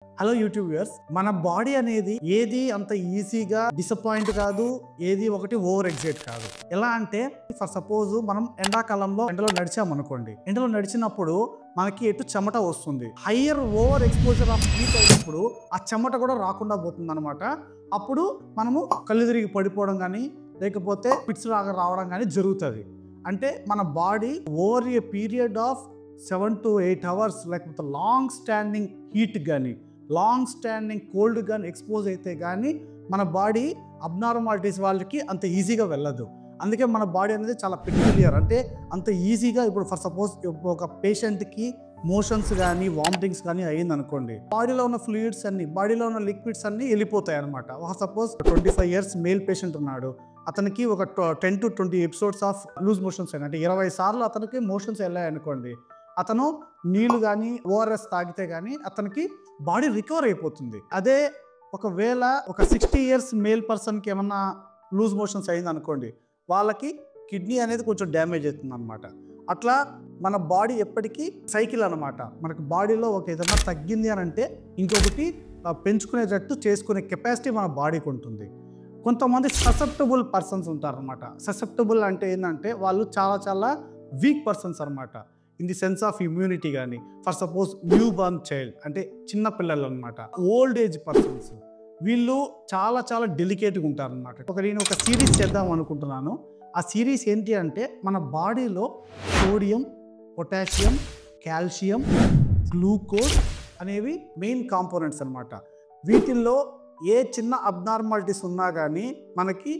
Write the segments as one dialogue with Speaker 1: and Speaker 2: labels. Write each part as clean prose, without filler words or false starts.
Speaker 1: Hello YouTube viewers, మన body అనేది ఏది అంత ఈజీగా డిసప్పాయింట్ కాదు, ఏది ఒకటి ఓవర్ ఎగ్జైట్ కాదు. ఎలా అంటే ఫర్ సపోజ్ మనం ఎండాకాలంలో ఎండలో నడిచామనుకోండి, ఎండలో నడిచినప్పుడు మనకి ఎటు చెమట వస్తుంది. Higher over exposure of heat అయినప్పుడు ఆ చెమట కూడా రాకుండా పోతుంది అనమాట. అప్పుడు మనము కళ్ళు తిరిగి పడిపోవడం కానీ లేకపోతే పిట్స్ లాగా రావడం కానీ జరుగుతుంది. అంటే మన body over a period of 7 to 8 hours లేకపోతే లాంగ్ స్టాండింగ్ హీట్ కానీ లాంగ్ స్టాండింగ్ కోల్డ్ కానీ ఎక్స్పోజ్ అయితే కానీ మన బాడీ అబ్నార్మాలిటీస్ వాళ్ళకి అంత ఈజీగా వెళ్ళదు. అందుకే మన బాడీ అనేది చాలా పెక్యులియర్. అంటే అంత ఈజీగా ఇప్పుడు ఫర్ సపోజ్ ఒక పేషెంట్కి మోషన్స్ కానీ వామిటింగ్స్ కానీ అయ్యింది అనుకోండి, బాడీలో ఉన్న ఫ్లూయిడ్స్ అన్ని బాడీలో ఉన్న లిక్విడ్స్ అన్ని వెళ్ళిపోతాయి అనమాట. సపోజ్ 25 years మేల్ పేషెంట్ ఉన్నాడు, అతనికి ఒక 10 to 20 episodes of loose motions అయినా, అంటే 20 సార్లు అతనికి మోషన్స్ వెళ్ళాయి అనుకోండి, అతను నీళ్లు కానీ ఓఆర్ఎస్ తాగితే కానీ అతనికి బాడీ రికవర్ అయిపోతుంది. అదే ఒకవేళ ఒక 60 years మేల్ పర్సన్కి ఏమన్నా లూజ్ మోషన్స్ అయింది అనుకోండి, వాళ్ళకి కిడ్నీ అనేది కొంచెం డ్యామేజ్ అవుతుంది అనమాట. అట్లా మన బాడీ ఎప్పటికీ సైకిల్ అనమాట. మనకు బాడీలో ఒక ఏదైనా తగ్గింది అని అంటే ఇంకొకటి పెంచుకునేటట్టు చేసుకునే కెపాసిటీ మన బాడీకి ఉంటుంది. కొంతమంది ససెప్టబుల్ పర్సన్స్ ఉంటారనమాట. ససెప్టబుల్ అంటే ఏంటంటే వాళ్ళు చాలా వీక్ పర్సన్స్ అనమాట. In the sense of immunity కానీ, for suppose newborn child అంటే చిన్న పిల్లలు అనమాట, ఓల్డ్ ఏజ్ పర్సన్స్, వీళ్ళు చాలా డెలికేట్గా ఉంటారనమాట. నేను ఒక సిరీస్ చేద్దాం అనుకుంటున్నాను. ఆ సిరీస్ ఏంటి అంటే మన బాడీలో సోడియం, పొటాషియం, కాల్షియం, గ్లూకోజ్ అనేవి మెయిన్ కాంపోనెంట్స్ అనమాట. వీటిల్లో ఏ చిన్న అబ్నార్మాలిటీస్ ఉన్నా కానీ మనకి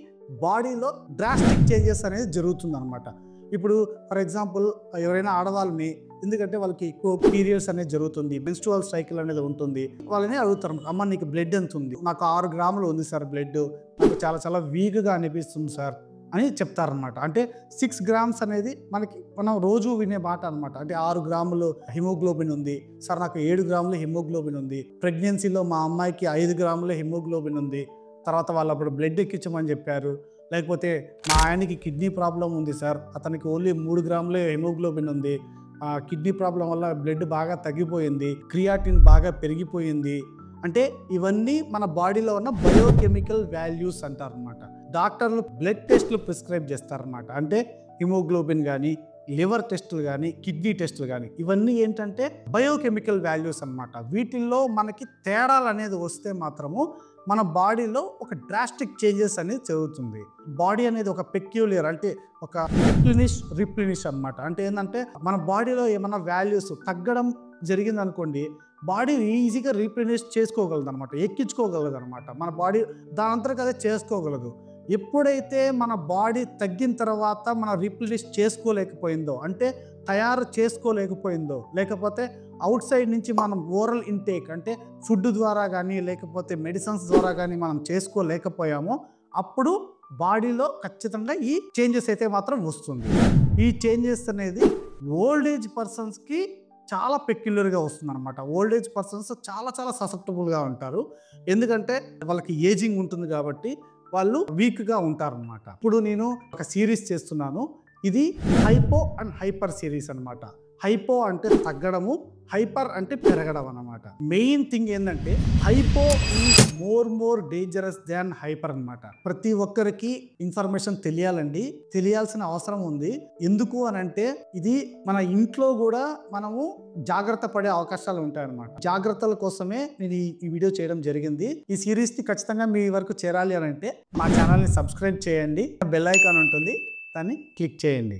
Speaker 1: బాడీలో డ్రాస్టిక్ చేంజెస్ అనేది జరుగుతుంది అనమాట. ఇప్పుడు ఫర్ ఎగ్జాంపుల్ ఎవరైనా ఆడవాళ్ళని, ఎందుకంటే వాళ్ళకి ఎక్కువ పీరియడ్స్ అనేది జరుగుతుంది, మెన్స్ట్రువల్ సైకిల్ అనేది ఉంటుంది, వాళ్ళని అడుగుతారు, అమ్మ నీకు బ్లడ్ ఎంత ఉంది? నాకు 6 grams ఉంది సార్ బ్లడ్, నాకు చాలా వీక్గా అనిపిస్తుంది సార్ అని చెప్తారనమాట. అంటే 6 grams అనేది మనం రోజు వినే మాట అనమాట. అంటే 6 grams హిమోగ్లోబిన్ ఉంది సార్, నాకు 7 grams హిమోగ్లోబిన్ ఉంది, ప్రెగ్నెన్సీలో మా అమ్మాయికి 5 grams హిమోగ్లోబిన్ ఉంది, తర్వాత వాళ్ళు అప్పుడు బ్లడ్ ఎక్కించమని చెప్పారు. లేకపోతే మా ఆయనకి కిడ్నీ ప్రాబ్లం ఉంది సార్, అతనికి ఓన్లీ 3 grams హిమోగ్లోబిన్ ఉంది, కిడ్నీ ప్రాబ్లం వల్ల బ్లడ్ బాగా తగ్గిపోయింది, క్రియాటిన్ బాగా పెరిగిపోయింది. అంటే ఇవన్నీ మన బాడీలో ఉన్న బయోకెమికల్ వాల్యూస్ అంటారనమాట. డాక్టర్లు బ్లడ్ టెస్టులు ప్రిస్క్రైబ్ చేస్తారనమాట. అంటే హిమోగ్లోబిన్ కానీ, లివర్ టెస్టులు కానీ, కిడ్నీ టెస్టులు కానీ, ఇవన్నీ ఏంటంటే బయోకెమికల్ వాల్యూస్ అనమాట. వీటిల్లో మనకి తేడాలు అనేది వస్తే మాత్రము మన బాడీలో ఒక డ్రాస్టిక్ చేంజెస్ అనేది జరుగుతుంది. బాడీ అనేది ఒక పెక్యులియర్, అంటే ఒక రిప్లినిష్ అనమాట. అంటే ఏంటంటే మన బాడీలో ఏమన్నా వాల్యూస్ తగ్గడం జరిగింది అనుకోండి, బాడీ ఈజీగా రీప్లినిష్ చేసుకోగలదు అనమాట, ఎక్కించుకోగలదు అనమాట. మన బాడీ దాని అంతటా అదే చేసుకోగలదు. ఎప్పుడైతే మన బాడీ తగ్గిన తర్వాత మన రీప్లినిష్ చేసుకోలేకపోయిందో, అంటే తయారు చేసుకోలేకపోయిందో, లేకపోతే అవుట్ సైడ్ నుంచి మనం ఓరల్ ఇంటేక్ అంటే ఫుడ్ ద్వారా కానీ లేకపోతే మెడిసిన్స్ ద్వారా కానీ మనం చేసుకోలేకపోయామో, అప్పుడు బాడీలో ఖచ్చితంగా ఈ చేంజెస్ అయితే మాత్రం వస్తుంది. ఈ చేంజెస్ అనేది ఓల్డ్ ఏజ్ పర్సన్స్కి చాలా పెక్యులర్గా వస్తుంది అనమాట. ఓల్డ్ ఏజ్ పర్సన్స్ చాలా ససెప్టబుల్గా ఉంటారు, ఎందుకంటే వాళ్ళకి ఏజింగ్ ఉంటుంది కాబట్టి వాళ్ళు వీక్గా ఉంటారనమాట. ఇప్పుడు నేను ఒక సిరీస్ చేస్తున్నాను, ఇది హైపో అండ్ హైపర్ సిరీస్ అనమాట. హైపో అంటే తగ్గడము, హైపర్ అంటే పెరగడం అనమాట. మెయిన్ థింగ్ ఏంటంటే hypo is more dangerous than hyper అనమాట. ప్రతి ఒక్కరికి ఇన్ఫర్మేషన్ తెలియాల్సిన అవసరం ఉంది. ఎందుకు అని అంటే ఇది మన ఇంట్లో కూడా మనము జాగ్రత్త పడే అవకాశాలు ఉంటాయన్నమాట. జాగ్రత్తల కోసమే నేను ఈ వీడియో చేయడం జరిగింది. ఈ సిరీస్ని ఖచ్చితంగా మీ వరకు చేరాలి అని అంటే మా ఛానల్ని సబ్స్క్రైబ్ చేయండి, బెల్ ఐకాన్ ఉంటుంది, దాన్ని క్లిక్ చేయండి.